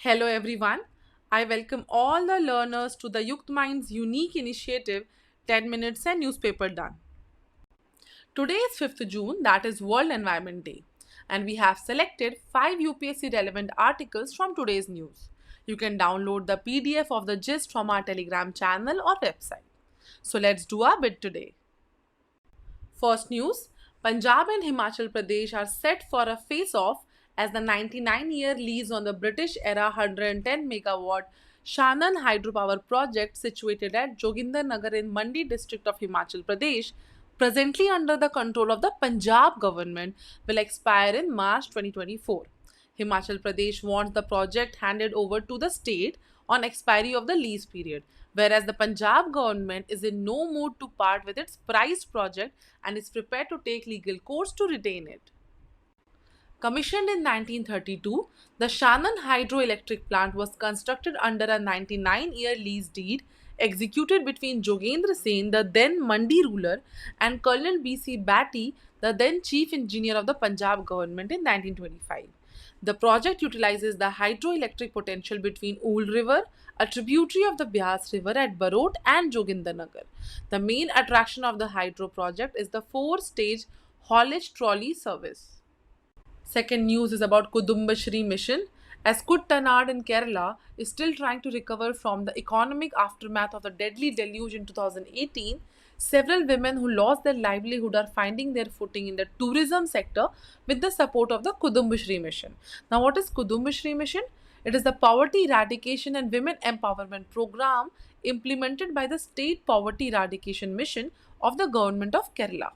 Hello everyone. I welcome all the learners to the YuktMind's unique initiative 10 minutes and newspaper done. Today is 5th June, that is World Environment Day, and we have selected 5 UPSC relevant articles from today's news. You can download the PDF of the gist from our Telegram channel or website. So let's do our bit today. First news, Punjab and Himachal Pradesh are set for a face-off as the 99-year lease on the British-era 110 megawatt Shannon hydropower project situated at Jogindarnagar in Mandi district of Himachal Pradesh, presently under the control of the Punjab government, will expire in March 2024. Himachal Pradesh wants the project handed over to the state on expiry of the lease period, whereas the Punjab government is in no mood to part with its prized project and is prepared to take legal course to retain it. Commissioned in 1932, the Shannon hydroelectric plant was constructed under a 99-year lease deed executed between Jogendra Sen, the then Mandi ruler, and Colonel B.C. Batty, the then chief engineer of the Punjab government in 1925. The project utilizes the hydroelectric potential between Ool River, a tributary of the Beas River at Barot and Jogindarnagar. The main attraction of the hydro project is the four-stage haulage trolley service. Second news is about Kudumbashree mission. As Kuttanad in Kerala is still trying to recover from the economic aftermath of the deadly deluge in 2018, several women who lost their livelihood are finding their footing in the tourism sector with the support of the Kudumbashree mission. Now, what is Kudumbashree mission? It is the poverty eradication and women empowerment program implemented by the State Poverty Eradication Mission of the Government of Kerala.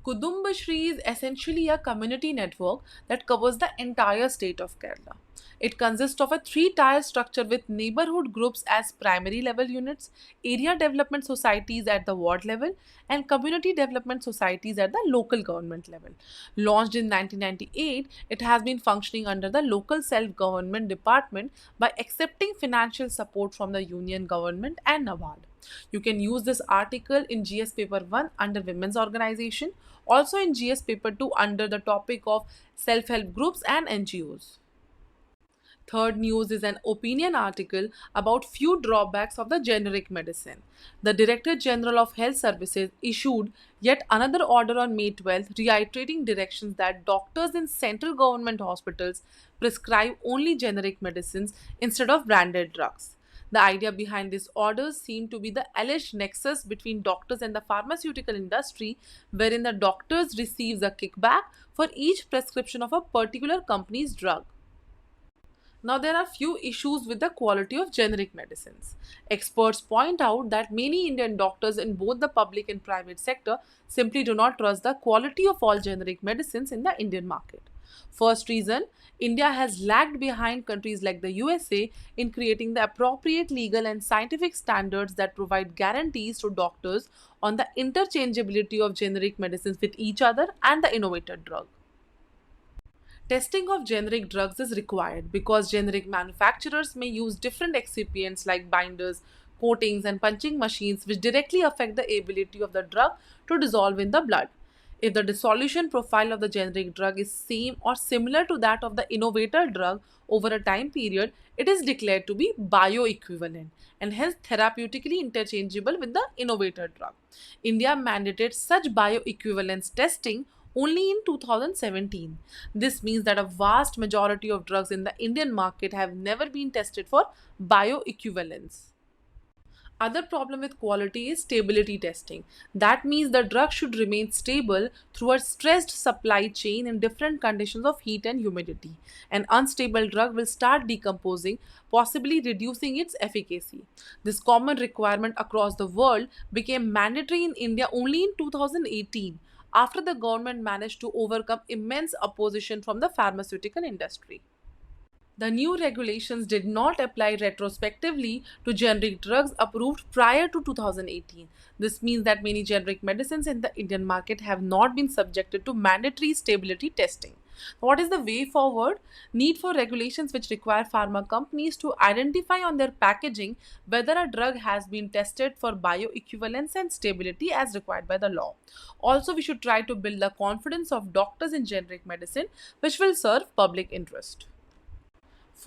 Kudumbashree is essentially a community network that covers the entire state of Kerala. It consists of a three-tier structure with neighborhood groups as primary level units, area development societies at the ward level, and community development societies at the local government level. Launched in 1998, it has been functioning under the local self-government department by accepting financial support from the union government and NABARD. You can use this article in GS paper 1 under women's organization, also in GS paper 2 under the topic of self-help groups and NGOs. Third news is an opinion article about few drawbacks of the generic medicine. The Director General of Health Services issued yet another order on May 12th reiterating directions that doctors in central government hospitals prescribe only generic medicines instead of branded drugs. The idea behind this order seemed to be the alleged nexus between doctors and the pharmaceutical industry, wherein the doctors receives a kickback for each prescription of a particular company's drug. Now, there are few issues with the quality of generic medicines. Experts point out that many Indian doctors in both the public and private sector simply do not trust the quality of all generic medicines in the Indian market. First reason, India has lagged behind countries like the USA in creating the appropriate legal and scientific standards that provide guarantees to doctors on the interchangeability of generic medicines with each other and the innovator drug. Testing of generic drugs is required because generic manufacturers may use different excipients like binders, coatings, and punching machines which directly affect the ability of the drug to dissolve in the blood. If the dissolution profile of the generic drug is same or similar to that of the innovator drug over a time period, it is declared to be bioequivalent and hence therapeutically interchangeable with the innovator drug. India mandated such bioequivalence testing only in 2017. This means that a vast majority of drugs in the Indian market have never been tested for bioequivalence. Other problem with quality is stability testing. That means the drug should remain stable through a stressed supply chain in different conditions of heat and humidity. An unstable drug will start decomposing, possibly reducing its efficacy. This common requirement across the world became mandatory in India only in 2018 after the government managed to overcome immense opposition from the pharmaceutical industry. The new regulations did not apply retrospectively to generic drugs approved prior to 2018. This means that many generic medicines in the Indian market have not been subjected to mandatory stability testing. What is the way forward? Need for regulations which require pharma companies to identify on their packaging whether a drug has been tested for bioequivalence and stability as required by the law. Also, we should try to build the confidence of doctors in generic medicine, which will serve public interest.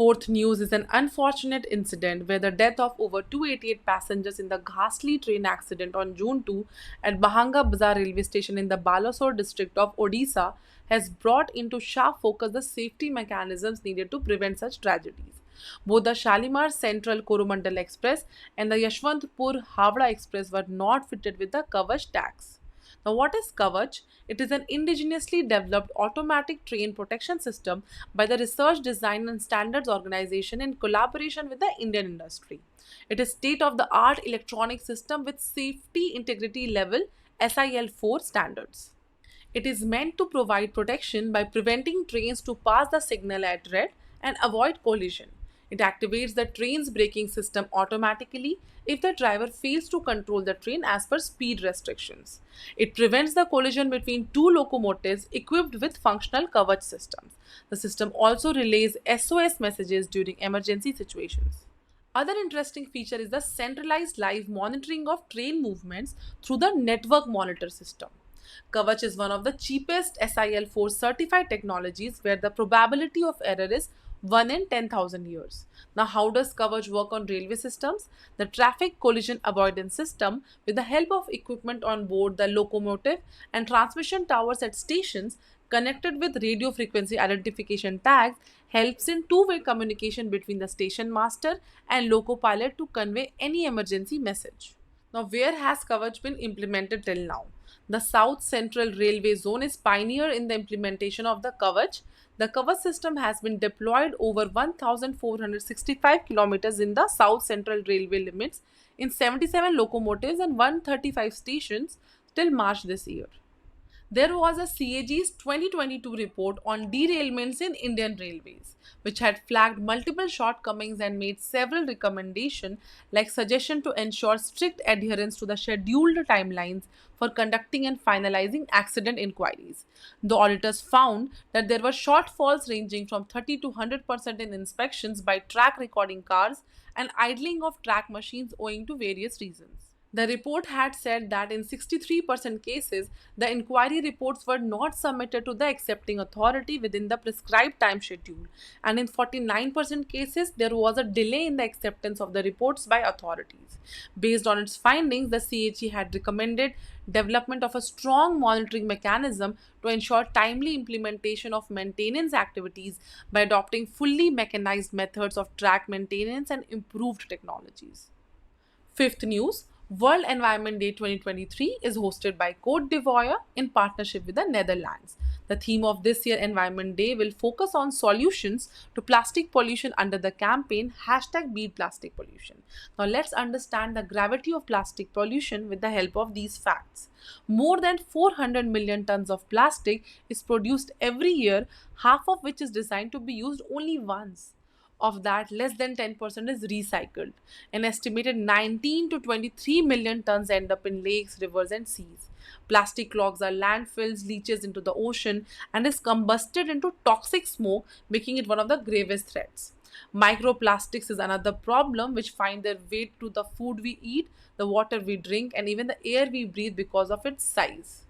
Fourth news is an unfortunate incident where the death of over 288 passengers in the ghastly train accident on June 2 at Bahanga Bazar railway station in the Balasore district of Odisha has brought into sharp focus the safety mechanisms needed to prevent such tragedies. Both the Shalimar Central Coromandel Express and the Yashwantpur Havda Express were not fitted with the Kavach tags. Now, what is Kavach? It is an indigenously developed automatic train protection system by the Research Design and Standards Organization in collaboration with the Indian industry. It is state-of-the-art electronic system with safety integrity level SIL4 standards. It is meant to provide protection by preventing trains to pass the signal at red and avoid collision. It activates the train's braking system automatically if the driver fails to control the train as per speed restrictions. It prevents the collision between two locomotives equipped with functional Kavach systems. The system also relays SOS messages during emergency situations. Other interesting feature is the centralized live monitoring of train movements through the network monitor system. Kavach is one of the cheapest SIL4 certified technologies where the probability of error is 1 in 10,000 years. Now, how does Kavach work on railway systems? The traffic collision avoidance system, with the help of equipment on board the locomotive and transmission towers at stations connected with radio frequency identification tags, helps in two-way communication between the station master and loco pilot to convey any emergency message. Now, where has Kavach been implemented till now? The South Central Railway Zone is pioneer in the implementation of the Kavach. The Kavach system has been deployed over 1,465 kilometers in the South Central Railway limits in 77 locomotives and 135 stations till March this year. There was a CAG's 2022 report on derailments in Indian Railways, which had flagged multiple shortcomings and made several recommendations like suggestion to ensure strict adherence to the scheduled timelines for conducting and finalizing accident inquiries. The auditors found that there were shortfalls ranging from 30 to 100% in inspections by track recording cars and idling of track machines owing to various reasons. The report had said that in 63% cases, the inquiry reports were not submitted to the accepting authority within the prescribed time schedule, and in 49% cases, there was a delay in the acceptance of the reports by authorities. Based on its findings, the CHE had recommended development of a strong monitoring mechanism to ensure timely implementation of maintenance activities by adopting fully mechanized methods of track maintenance and improved technologies. Fifth news. World Environment Day 2023 is hosted by Côte d'Ivoire in partnership with the Netherlands. The theme of this year's Environment Day will focus on solutions to plastic pollution under the campaign #BeatPlasticPollution. Now let's understand the gravity of plastic pollution with the help of these facts. More than 400 million tons of plastic is produced every year, half of which is designed to be used only once. Of that, less than 10% is recycled. An estimated 19 to 23 million tons end up in lakes, rivers, and seas. Plastic clogs our landfills, leaches into the ocean, and is combusted into toxic smoke, making it one of the gravest threats. Microplastics is another problem which find their way to the food we eat, the water we drink, and even the air we breathe because of its size.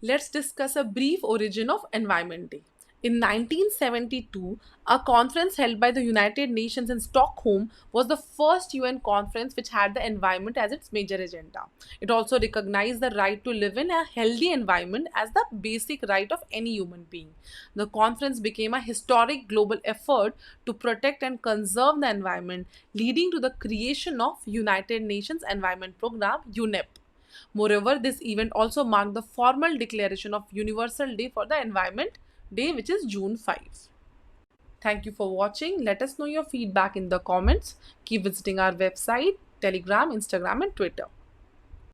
Let's discuss a brief origin of Environment Day. In 1972, a conference held by the United Nations in Stockholm was the first UN conference which had the environment as its major agenda. It also recognized the right to live in a healthy environment as the basic right of any human being. The conference became a historic global effort to protect and conserve the environment, leading to the creation of United Nations Environment Programme (UNEP). Moreover, this event also marked the formal declaration of Universal Day for the Environment Day, which is June 5. Thank you for watching. Let us know your feedback in the comments. Keep visiting our website, Telegram, Instagram, and Twitter.